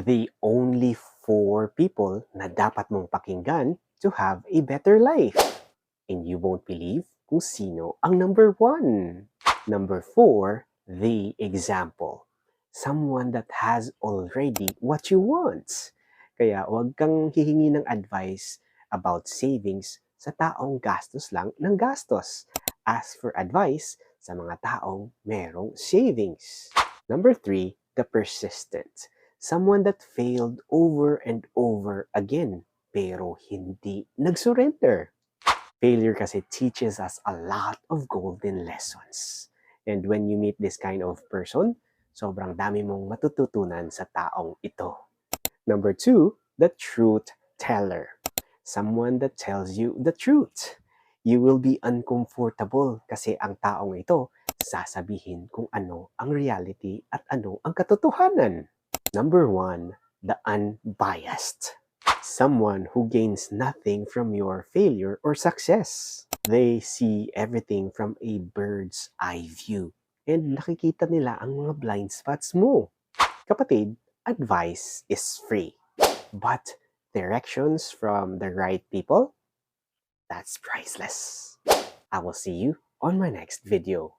the only 4 people na dapat mong pakinggan to have a better life. And you won't believe kung sino ang number 1. Number 4, the example. Someone that has already what you want. Kaya huwag kang hihingi ng advice about savings sa taong gastos lang ng gastos. Ask for advice sa mga taong merong savings. Number 3, the persistent. Someone that failed over and over again pero hindi nag-surrender. Failure kasi teaches us a lot of golden lessons. And when you meet this kind of person, sobrang dami mong matututunan sa taong ito. Number 2, the truth teller. Someone that tells you the truth. You will be uncomfortable kasi ang taong ito sasabihin kung ano ang reality at ano ang katotohanan. Number 1, the unbiased. Someone who gains nothing from your failure or success. They see everything from a bird's eye view. And nakikita nila ang mga blind spots mo. Kapatid, advice is free. But directions from the right people, that's priceless. I will see you on my next video.